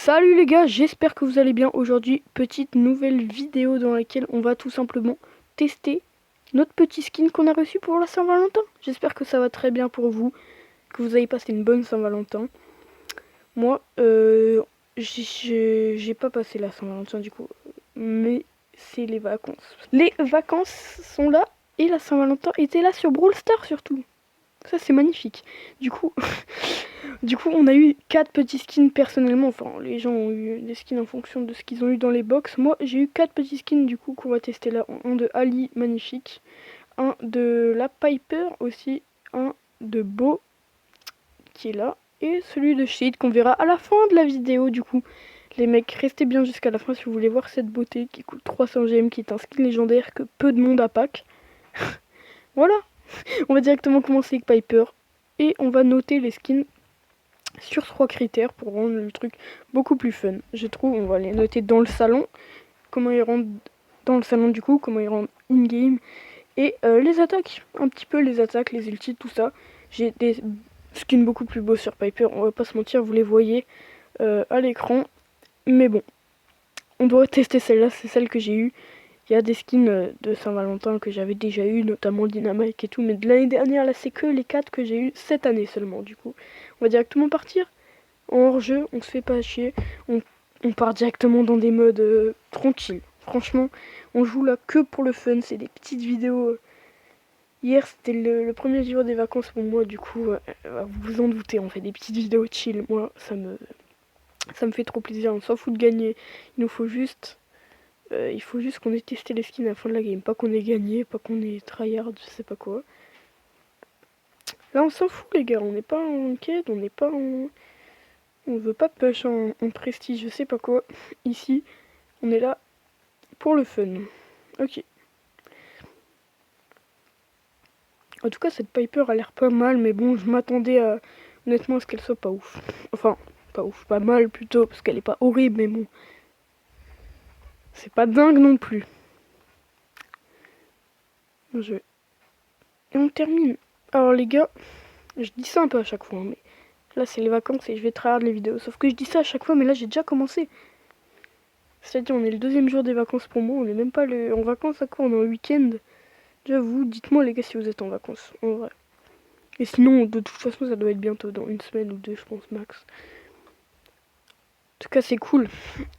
Salut les gars, j'espère que vous allez bien. Aujourd'hui, petite nouvelle vidéo dans laquelle on va tout simplement tester notre petit skin qu'on a reçu pour la Saint-Valentin. J'espère que ça va très bien pour vous, que vous avez passé une bonne Saint-Valentin. Moi, j'ai pas passé la Saint-Valentin du coup, mais c'est les vacances. Les vacances sont là et la Saint-Valentin était là sur Brawl Stars surtout. Ça c'est magnifique. Du coup, on a eu 4 petits skins personnellement. Enfin, les gens ont eu des skins en fonction de ce qu'ils ont eu dans les box. Moi, j'ai eu 4 petits skins du coup qu'on va tester là. Un de Ali, magnifique. Un de la Piper aussi. Un de Beau, qui est là. Et celui de Shade qu'on verra à la fin de la vidéo du coup. Les mecs, restez bien jusqu'à la fin si vous voulez voir cette beauté qui coûte 300 gemmes, qui est un skin légendaire que peu de monde a pack. Voilà, on va directement commencer avec Piper. Et on va noter les skins sur 3 critères pour rendre le truc beaucoup plus fun. Je trouve, on va les noter dans le salon, comment ils rendent dans le salon du coup, comment ils rendent in-game, et les attaques, un petit peu les attaques, les ultis, tout ça. J'ai des skins beaucoup plus beaux sur Piper, on va pas se mentir, vous les voyez à l'écran, mais bon, on doit tester celle-là, c'est celle que j'ai eue. Il y a des skins de Saint-Valentin que j'avais déjà eu, notamment le Dynamite et tout, mais de l'année dernière, là c'est que les 4 que j'ai eu cette année seulement du coup. On va directement partir en hors-jeu, on se fait pas chier, on part directement dans des modes tranquilles. Franchement, on joue là que pour le fun, c'est des petites vidéos. Hier c'était le premier jour des vacances pour moi, du coup, vous vous en doutez, on fait des petites vidéos chill. Moi, ça me fait trop plaisir, on s'en fout de gagner. Il faut juste qu'on ait testé les skins à la fin de la game, pas qu'on ait gagné, pas qu'on ait tryhard, je sais pas quoi. Là on s'en fout les gars, on n'est pas en quête, on n'est pas en... On veut pas push en prestige, je sais pas quoi. Ici, on est là pour le fun. Ok. En tout cas, cette Piper a l'air pas mal, mais bon, je m'attendais honnêtement à ce qu'elle soit pas ouf. Enfin, pas ouf, pas mal plutôt, parce qu'elle est pas horrible, mais bon. C'est pas dingue non plus. Et on termine. Alors les gars, je dis ça un peu à chaque fois, mais là c'est les vacances et je vais tryhard les vidéos. Sauf que je dis ça à chaque fois, mais là j'ai déjà commencé. C'est-à-dire, on est le deuxième jour des vacances pour moi, on est même pas en vacances à quoi, on est en week-end. Déjà vous, dites-moi les gars si vous êtes en vacances, en vrai. Et sinon, de toute façon, ça doit être bientôt, dans une semaine ou deux, je pense, max. En tout cas, c'est cool.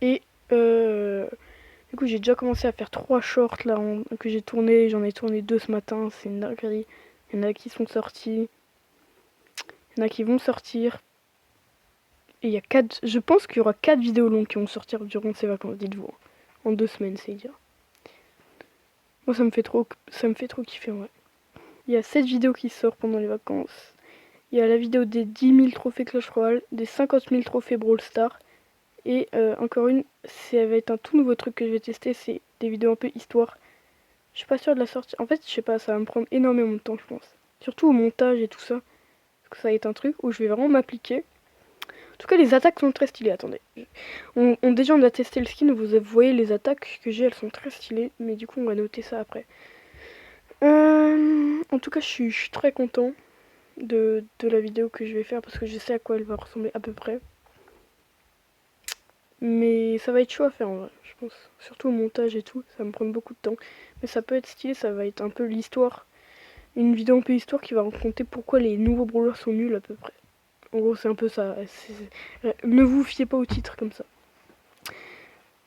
Et du coup, j'ai déjà commencé à faire 3 shorts là que j'ai tourné. J'en ai tourné 2 ce matin, c'est une dinguerie. Il y en a qui sont sortis. Il y en a qui vont sortir. Et il y a 4. Je pense qu'il y aura 4 vidéos longues qui vont sortir durant ces vacances, dites-vous. En 2 semaines, c'est dire. Moi, ça me fait trop kiffer, ouais. Il y a 7 vidéos qui sortent pendant les vacances. Il y a la vidéo des 10 000 trophées Clash Royale, des 50 000 trophées Brawl Stars. Et encore une, ça va être un tout nouveau truc que je vais tester, c'est des vidéos un peu histoire. Je suis pas sûre de la sortir. En fait, je sais pas, ça va me prendre énormément de temps, je pense. Surtout au montage et tout ça. Parce que ça va être un truc où je vais vraiment m'appliquer. En tout cas, les attaques sont très stylées. Attendez. Déjà, on a testé le skin. Vous voyez les attaques que j'ai, elles sont très stylées. Mais du coup, on va noter ça après. En tout cas, je suis très content de la vidéo que je vais faire parce que je sais à quoi elle va ressembler à peu près. Mais ça va être chaud à faire en vrai, je pense. Surtout au montage et tout, ça va me prendre beaucoup de temps. Mais ça peut être stylé, ça va être un peu l'histoire. Une vidéo un peu histoire qui va raconter pourquoi les nouveaux brawlers sont nuls à peu près. En gros, c'est un peu ça. Ne vous fiez pas au titre comme ça.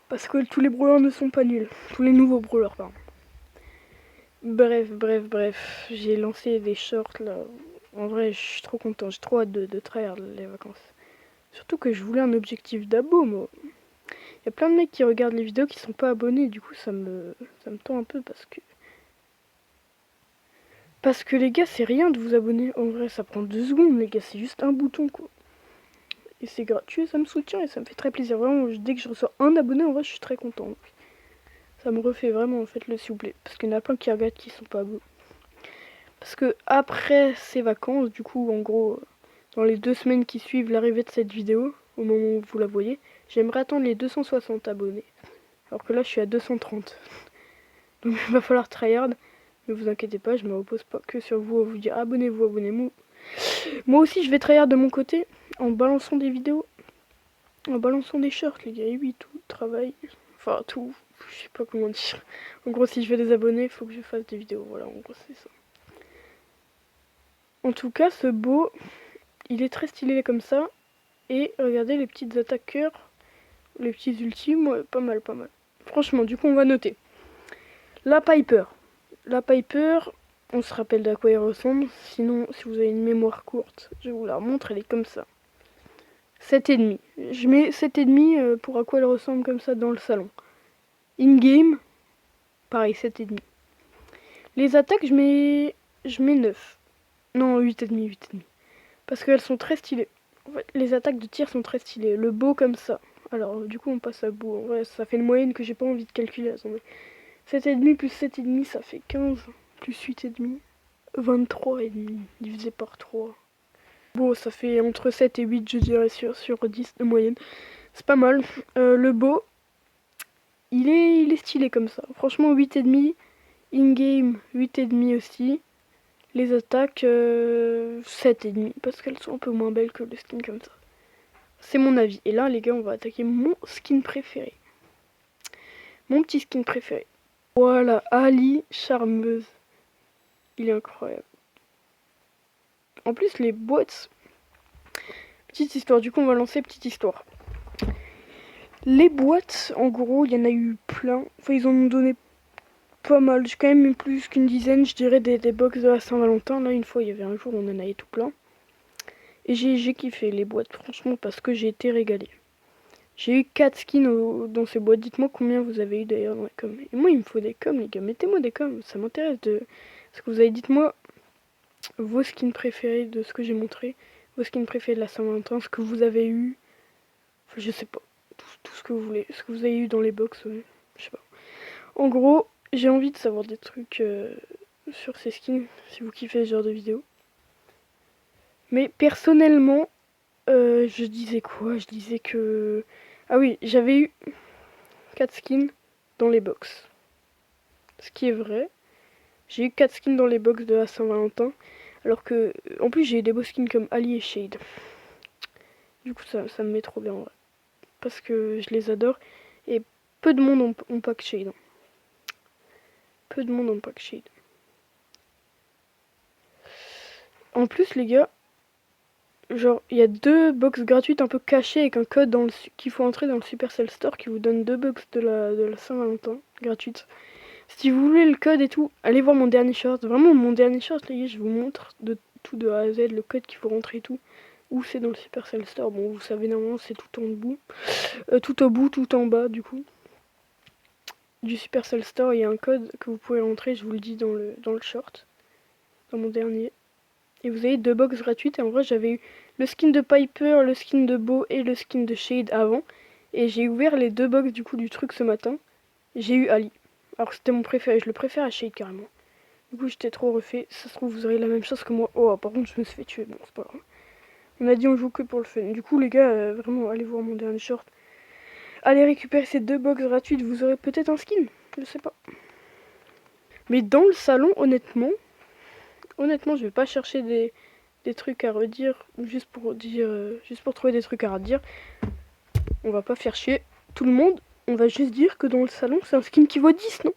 Parce que tous les brawlers ne sont pas nuls. Tous les nouveaux brawlers, pardon. Bref. J'ai lancé des shorts là. En vrai, je suis trop content. J'ai trop hâte de tryhard les vacances. Surtout que je voulais un objectif d'abo, moi. Il y a plein de mecs qui regardent les vidéos qui sont pas abonnés, du coup ça me tend un peu parce que les gars, c'est rien de vous abonner. En vrai, ça prend 2 secondes, les gars, c'est juste un bouton quoi. Et c'est gratuit, ça me soutient et ça me fait très plaisir. Vraiment, dès que je reçois un abonné, en vrai, je suis très content. Donc, ça me refait vraiment, faites-le s'il vous plaît. Parce qu'il y en a plein qui regardent qui sont pas abonnés. Parce que après ces vacances, du coup, en gros, dans les 2 semaines qui suivent l'arrivée de cette vidéo, au moment où vous la voyez, j'aimerais attendre les 260 abonnés. Alors que là, je suis à 230. Donc il va falloir tryhard. Ne vous inquiétez pas, je me repose pas que sur vous à vous dire abonnez-vous, abonnez-vous. Moi aussi, je vais tryhard de mon côté en balançant des vidéos. En balançant des shorts, les gars. Et oui, tout, travail. Enfin, tout. Je sais pas comment dire. En gros, si je veux des abonnés, il faut que je fasse des vidéos. Voilà, en gros, c'est ça. En tout cas, ce beau, il est très stylé comme ça. Et regardez les petites attaqueurs, les petits ultimes, ouais, pas mal, pas mal. Franchement, du coup, on va noter. La Piper. La Piper, on se rappelle d'à quoi elle ressemble. Sinon, si vous avez une mémoire courte, je vous la remontre, elle est comme ça. 7,5. Je mets 7,5 pour à quoi elle ressemble comme ça dans le salon. In-game, pareil, 7,5. Les attaques, je mets 9. Non, 8,5, 8,5. Parce qu'elles sont très stylées. En fait, les attaques de tir sont très stylées. Le beau comme ça. Alors, du coup, on passe à beau. En vrai, ça fait une moyenne que j'ai pas envie de calculer. Attendez. 7,5 plus 7,5, ça fait 15. Plus 8,5. 23,5 divisé par 3. Beau, ça fait entre 7 et 8, je dirais, sur 10 de moyenne. C'est pas mal. Le beau, il est stylé comme ça. Franchement, 8,5. In-game, 8,5 aussi. Les attaques, 7,5. Parce qu'elles sont un peu moins belles que le skin comme ça. C'est mon avis. Et là, les gars, on va attaquer mon skin préféré. Mon petit skin préféré. Voilà, Ali Charmeuse. Il est incroyable. En plus, les boîtes... Petite histoire, du coup, on va lancer petite histoire. Les boîtes, en gros, il y en a eu plein. Enfin, ils en ont donné pas mal. J'ai quand même eu plus qu'une dizaine, je dirais, des box de la Saint-Valentin. Là, une fois, il y avait un jour, on en avait tout plein. Et j'ai kiffé les boîtes, franchement, parce que j'ai été régalé. J'ai eu 4 skins dans ces boîtes. Dites-moi combien vous avez eu d'ailleurs dans les coms. Et moi, il me faut des coms, les gars. Mettez-moi des coms, ça m'intéresse de... Ce que vous avez, dites-moi vos skins préférés de ce que j'ai montré. Vos skins préférés de la Saint-Valentin, ce que vous avez eu. Enfin, je sais pas. Tout ce que vous voulez. Ce que vous avez eu dans les box, ouais. Je sais pas. En gros, j'ai envie de savoir des trucs sur ces skins, si vous kiffez ce genre de vidéo. Mais personnellement, je disais quoi? Je disais que... Ah oui, j'avais eu 4 skins dans les box. Ce qui est vrai. J'ai eu 4 skins dans les box de la Saint-Valentin. Alors que, en plus, j'ai eu des beaux skins comme Ali et Shade. Du coup, ça me met trop bien en vrai. Parce que je les adore. Et peu de monde ont pack Shade. Peu de monde ont pack Shade. En plus, les gars, genre, il y a 2 box gratuites un peu cachées avec un code qu'il faut entrer dans le Supercell Store qui vous donne 2 box de la Saint-Valentin gratuites. Si vous voulez le code et tout, allez voir mon dernier short. Vraiment, mon dernier short, les gars, je vous montre de tout de A à Z, le code qu'il faut rentrer et tout. Où c'est dans le Supercell Store. Bon, vous savez, normalement, c'est tout en bout. Tout au bout, tout en bas, du coup. Du Supercell Store, il y a un code que vous pouvez rentrer, je vous le dis dans le short. Dans mon dernier. Et vous avez 2 box gratuites. Et en vrai, j'avais eu le skin de Piper, le skin de Beau et le skin de Shade avant. Et j'ai ouvert les 2 box du coup du truc ce matin. J'ai eu Ali. Alors c'était mon préféré, je le préfère à Shade carrément. Du coup j'étais trop refait. Ça se trouve vous aurez la même chose que moi. Oh par contre je me suis fait tuer, bon c'est pas grave. On a dit on joue que pour le fun. Du coup les gars, vraiment allez voir mon dernier short. Allez récupérer ces 2 box gratuites, vous aurez peut-être un skin. Je sais pas. Mais dans le salon honnêtement je vais pas chercher des trucs à redire juste pour dire juste pour trouver des trucs à redire. On va pas faire chier tout le monde. On va juste dire que dans le salon c'est un skin qui vaut 10, non?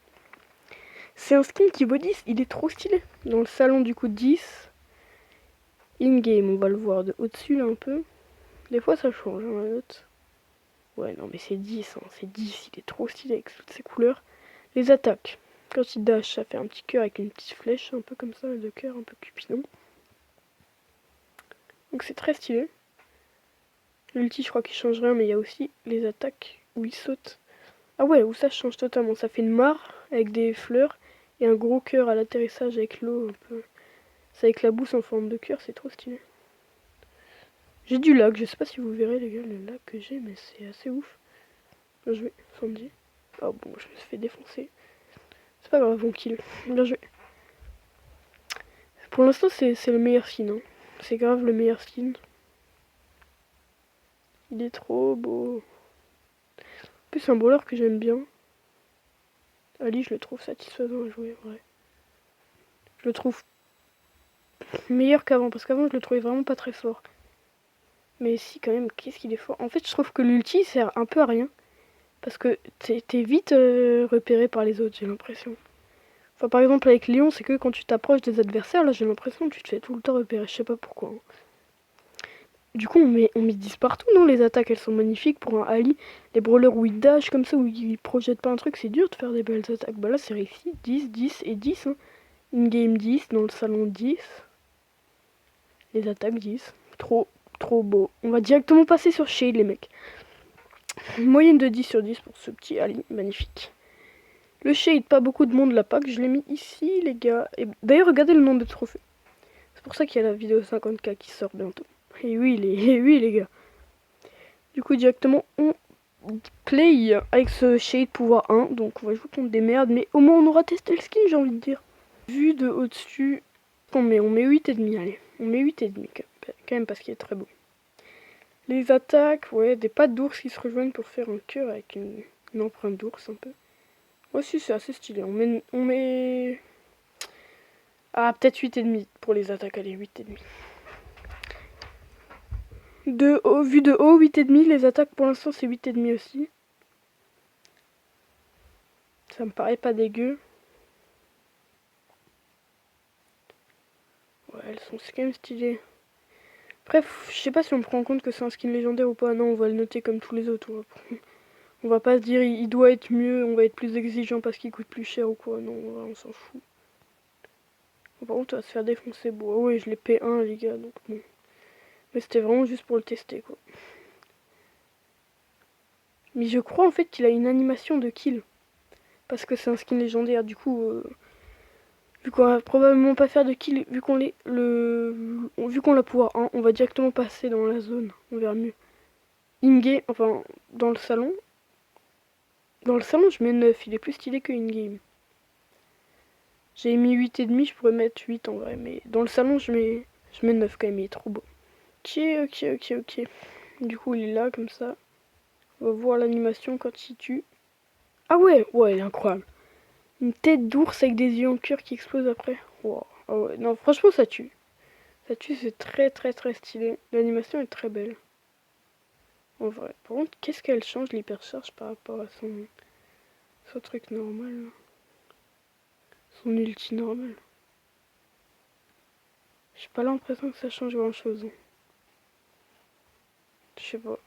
C'est un skin qui vaut 10, il est trop stylé. Dans le salon du coup 10. In-game, on va le voir de au-dessus là un peu. Des fois ça change hein, la note. Ouais non mais c'est 10, hein, c'est 10, il est trop stylé avec toutes ses couleurs. Les attaques. Quand il dash, ça fait un petit cœur avec une petite flèche, un peu comme ça, de cœur, un peu cupidon. Donc c'est très stylé. L'ulti je crois qu'il change rien, mais il y a aussi les attaques où il saute. Ah ouais, où ça change totalement. Ça fait une mare avec des fleurs et un gros cœur à l'atterrissage avec l'eau un peu. Ça éclabousse en forme de cœur, c'est trop stylé. J'ai du lag, je sais pas si vous verrez les gars le lag que j'ai, mais c'est assez ouf. Bien joué, Sandy. Oh bon, je me suis fait défoncer. C'est pas grave, on kill. Bien joué. Pour l'instant, c'est le meilleur skin. Hein. C'est grave le meilleur skin. Il est trop beau. En plus, c'est un brawler que j'aime bien. Ali, je le trouve satisfaisant à jouer, ouais. Je le trouve meilleur qu'avant, parce qu'avant, je le trouvais vraiment pas très fort. Mais si, quand même, qu'est-ce qu'il est fort. En fait, je trouve que l'ulti sert un peu à rien. Parce que t'es vite repéré par les autres, j'ai l'impression. Enfin, par exemple, avec Léon, c'est que quand tu t'approches des adversaires, là, j'ai l'impression que tu te fais tout le temps repérer. Je sais pas pourquoi, hein. Du coup, on met 10 partout, non? Les attaques, elles sont magnifiques pour un Ali. Les brawlers où ils dash comme ça, où ils projettent pas un truc, c'est dur de faire des belles attaques. Bah là, c'est réussi. 10, 10 et 10. Hein. In-game 10, dans le salon 10. Les attaques 10. Trop, trop beau. On va directement passer sur Shade, les mecs. Moyenne de 10 sur 10 pour ce petit Ali, magnifique. Le Shade, pas beaucoup de monde l'a pas, que je l'ai mis ici, les gars. Et d'ailleurs, regardez le nombre de trophées. C'est pour ça qu'il y a la vidéo 50K qui sort bientôt. Et oui, les gars. Du coup, directement, on play avec ce Shade pouvoir 1. Donc, on va jouer contre des merdes, mais au moins, on aura testé le skin, j'ai envie de dire. Vu de au-dessus, on met 8,5, allez. On met 8,5 quand même parce qu'il est très beau. Les attaques, ouais, des pattes d'ours qui se rejoignent pour faire un cœur avec une empreinte d'ours un peu. Ouais, si, c'est assez stylé. On met... Ah, peut-être 8,5 pour les attaques, allez, 8,5. Vu de haut, 8,5. Les attaques, pour l'instant, c'est 8,5 aussi. Ça me paraît pas dégueu. Ouais, elles sont quand même stylées. Bref, je sais pas si on prend en compte que c'est un skin légendaire ou pas. Non, on va le noter comme tous les autres. On va pas se dire il doit être mieux, on va être plus exigeant parce qu'il coûte plus cher ou quoi. Non, on s'en fout. Par contre, on va se faire défoncer. Bon, ouais, je l'ai P1, les gars, donc bon. Mais c'était vraiment juste pour le tester, quoi. Mais je crois en fait qu'il a une animation de kill. Parce que c'est un skin légendaire, du coup... vu qu'on va probablement pas faire de kill, vu qu'on l'a pouvoir 1, on va directement passer dans la zone. On verra mieux. In-game, enfin, dans le salon. Dans le salon, je mets 9. Il est plus stylé que in-game. J'ai mis 8,5, je pourrais mettre 8 en vrai. Mais dans le salon, je mets 9 quand même, il est trop beau. Ok. Du coup, il est là, comme ça. On va voir l'animation quand il tue. Ah ouais, il est incroyable. Une tête d'ours avec des yeux en cuir qui explosent après. Wow. Ah ouais, non, franchement, ça tue. Ça tue, c'est très stylé. L'animation est très belle. En vrai. Par contre, qu'est-ce qu'elle change l'hypercharge par rapport à son truc normal là. Son ulti normal. J'ai pas l'impression que ça change grand chose. Je sais pas.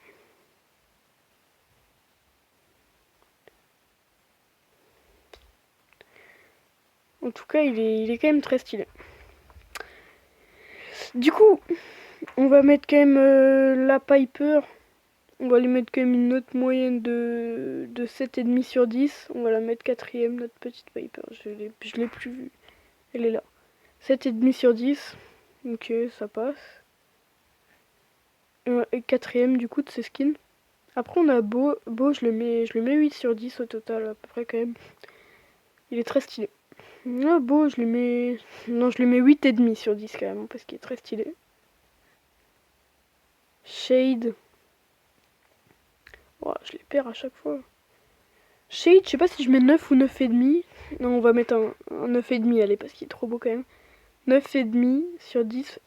En tout cas, il est quand même très stylé. Du coup, on va mettre quand même la Piper. On va lui mettre quand même une note moyenne de 7,5 sur 10. On va la mettre quatrième, notre petite Piper. Je l'ai plus vue. Elle est là. 7,5 sur 10. Ok, ça passe. Et quatrième du coup de ses skins. Après on a Beau. Beau, je le mets 8 sur 10 au total à peu près quand même. Il est très stylé. Ah, Beau, je le mets... Non, je le mets 8,5 sur 10 quand même, parce qu'il est très stylé. Shade. Oh, je les perds à chaque fois. Shade, je sais pas si je mets 9 ou 9,5. Non, on va mettre un 9,5, allez, parce qu'il est trop beau quand même. 9,5 sur 10.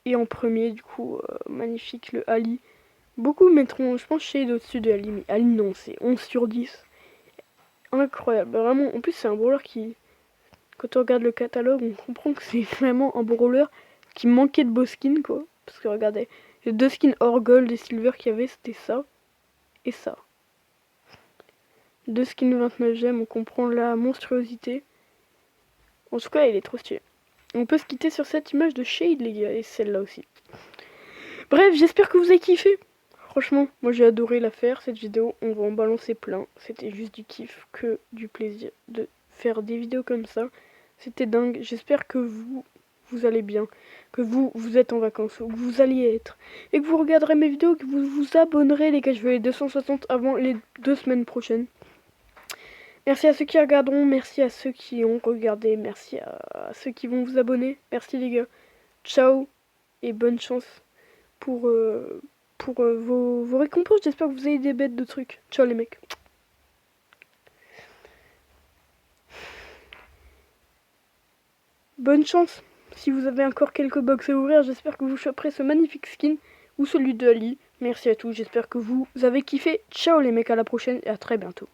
Et en premier, du coup, magnifique, le Ali. Beaucoup mettront, je pense, Shade au-dessus de Ali. Mais Ali, non, c'est 11 sur 10. Incroyable, vraiment. En plus, c'est un brawler qui... Quand on regarde le catalogue, on comprend que c'est vraiment un brawler qui manquait de beaux skins, quoi. Parce que regardez, les deux skins hors gold et silver qu'il y avait, c'était ça et ça. Deux skins de 29 gemmes, on comprend la monstruosité. En tout cas, il est trop stylé. On peut se quitter sur cette image de Shade, les gars, et celle-là aussi. Bref, j'espère que vous avez kiffé. Franchement, moi j'ai adoré la faire, cette vidéo. On va en balancer plein. C'était juste du kiff, que du plaisir de faire des vidéos comme ça. C'était dingue. J'espère que vous allez bien, que vous êtes en vacances, ou que vous alliez être, et que vous regarderez mes vidéos, que vous vous abonnerez, les gars. Je veux les 260 avant les 2 semaines prochaines. Merci à ceux qui regarderont, merci à ceux qui ont regardé, merci à ceux qui vont vous abonner. Merci les gars. Ciao et bonne chance pour, vos récompenses. J'espère que vous avez des bêtes de trucs. Ciao les mecs. Bonne chance si vous avez encore quelques box à ouvrir. J'espère que vous choperez ce magnifique skin ou celui de Ali. Merci à tous, j'espère que vous avez kiffé. Ciao les mecs, à la prochaine et à très bientôt.